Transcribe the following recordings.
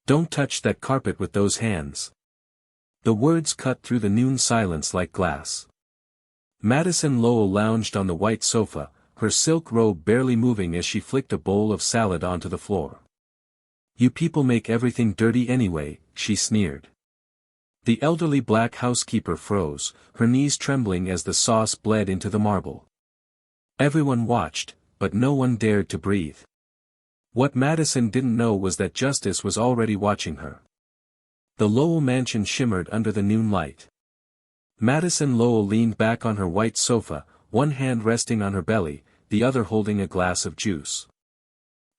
Don't touch that carpet with those hands. The words cut through the noon silence like glass. Madison Lowell lounged on the white sofa, her silk robe barely moving as she flicked a bowl of salad onto the floor. "You people make everything dirty anyway," she sneered. The elderly black housekeeper froze, her knees trembling as the sauce bled into the marble. Everyone watched, but no one dared to breathe. What Madison didn't know was that justice was already watching her. The Lowell mansion shimmered under the noon light. Madison Lowell leaned back on her white sofa, one hand resting on her belly, the other holding a glass of juice.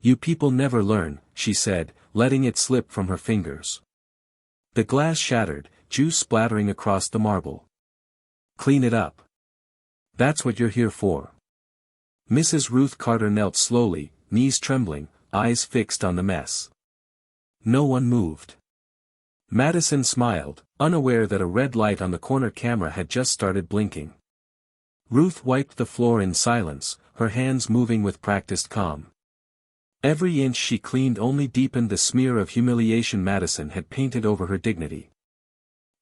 "You people never learn," she said, letting it slip from her fingers. The glass shattered, juice splattering across the marble. "Clean it up. That's what you're here for." Mrs. Ruth Carter knelt slowly, knees trembling, eyes fixed on the mess. No one moved. Madison smiled, unaware that a red light on the corner camera had just started blinking. Ruth wiped the floor in silence, her hands moving with practiced calm. Every inch she cleaned only deepened the smear of humiliation Madison had painted over her dignity.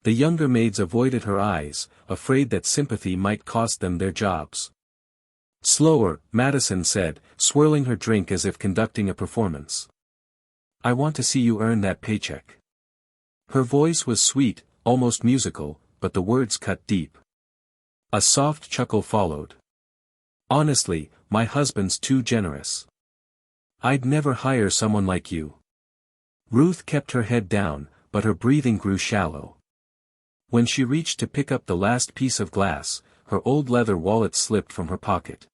The younger maids avoided her eyes, afraid that sympathy might cost them their jobs. "Slower," Madison said, swirling her drink as if conducting a performance. "I want to see you earn that paycheck." Her voice was sweet, almost musical, but the words cut deep. A soft chuckle followed. "Honestly, my husband's too generous. I'd never hire someone like you." Ruth kept her head down, but her breathing grew shallow. When she reached to pick up the last piece of glass, her old leather wallet slipped from her pocket.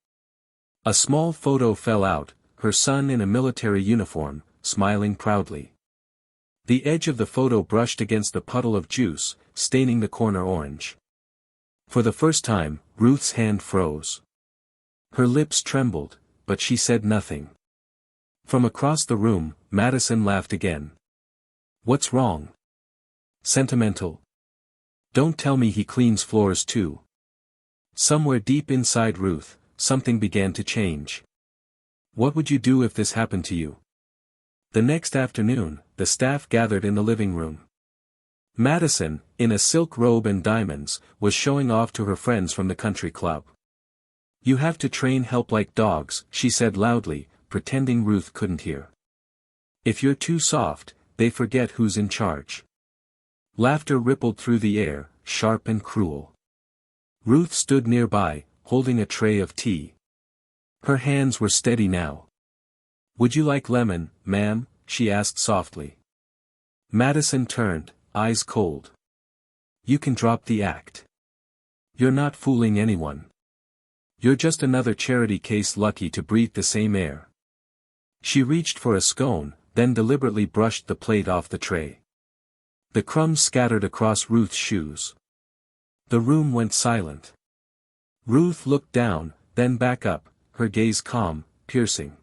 A small photo fell out, her son in a military uniform, smiling proudly. The edge of the photo brushed against the puddle of juice, staining the corner orange. For the first time, Ruth's hand froze. Her lips trembled, but she said nothing. From across the room, Madison laughed again. "What's wrong? Sentimental? Don't tell me he cleans floors too." Somewhere deep inside Ruth, something began to change. "What would you do if this happened to you?" The next afternoon, the staff gathered in the living room. Madison, in a silk robe and diamonds, was showing off to her friends from the country club. "You have to train help like dogs," she said loudly, pretending Ruth couldn't hear. "If you're too soft, they forget who's in charge." Laughter rippled through the air, sharp and cruel. Ruth stood nearby, holding a tray of tea. Her hands were steady now. "Would you like lemon, ma'am?" she asked softly. Madison turned, eyes cold. "You can drop the act. You're not fooling anyone. You're just another charity case lucky to breathe the same air." She reached for a scone, then deliberately brushed the plate off the tray. The crumbs scattered across Ruth's shoes. The room went silent. Ruth looked down, then back up, her gaze calm, piercing.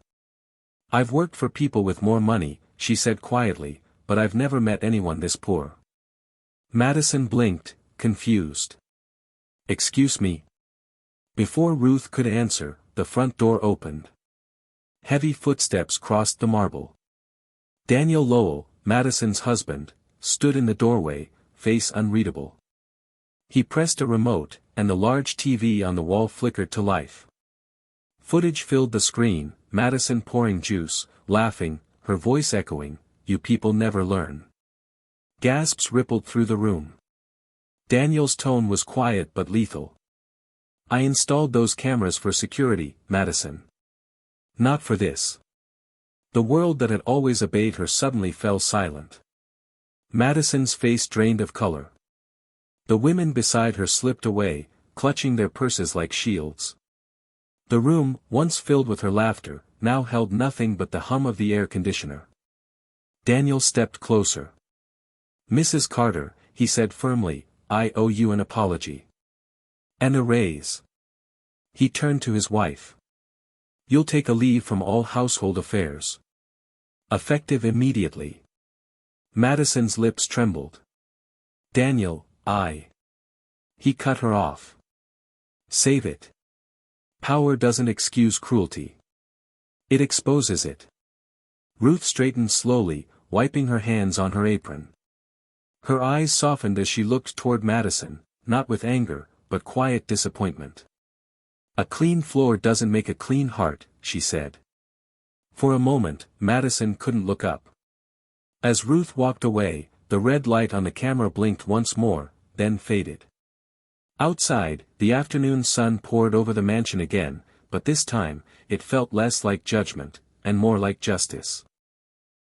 "I've worked for people with more money," she said quietly, "but I've never met anyone this poor." Madison blinked, confused. "Excuse me?" Before Ruth could answer, the front door opened. Heavy footsteps crossed the marble. Daniel Lowell, Madison's husband, stood in the doorway, face unreadable. He pressed a remote, and the large TV on the wall flickered to life. Footage filled the screen, Madison pouring juice, laughing, her voice echoing, "You people never learn." Gasps rippled through the room. Daniel's tone was quiet but lethal. "I installed those cameras for security, Madison. Not for this." The world that had always obeyed her suddenly fell silent. Madison's face drained of color. The women beside her slipped away, clutching their purses like shields. The room, once filled with her laughter, now held nothing but the hum of the air conditioner. Daniel stepped closer. "Mrs. Carter," he said firmly, "I owe you an apology. And a raise." He turned to his wife. "You'll take a leave from all household affairs. Effective immediately." Madison's lips trembled. "Daniel, He cut her off. "Save it. Power doesn't excuse cruelty. It exposes it." Ruth straightened slowly, wiping her hands on her apron. Her eyes softened as she looked toward Madison, not with anger, but quiet disappointment. "A clean floor doesn't make a clean heart," she said. For a moment, Madison couldn't look up. As Ruth walked away, the red light on the camera blinked once more, then faded. Outside, the afternoon sun poured over the mansion again, but this time, it felt less like judgment, and more like justice.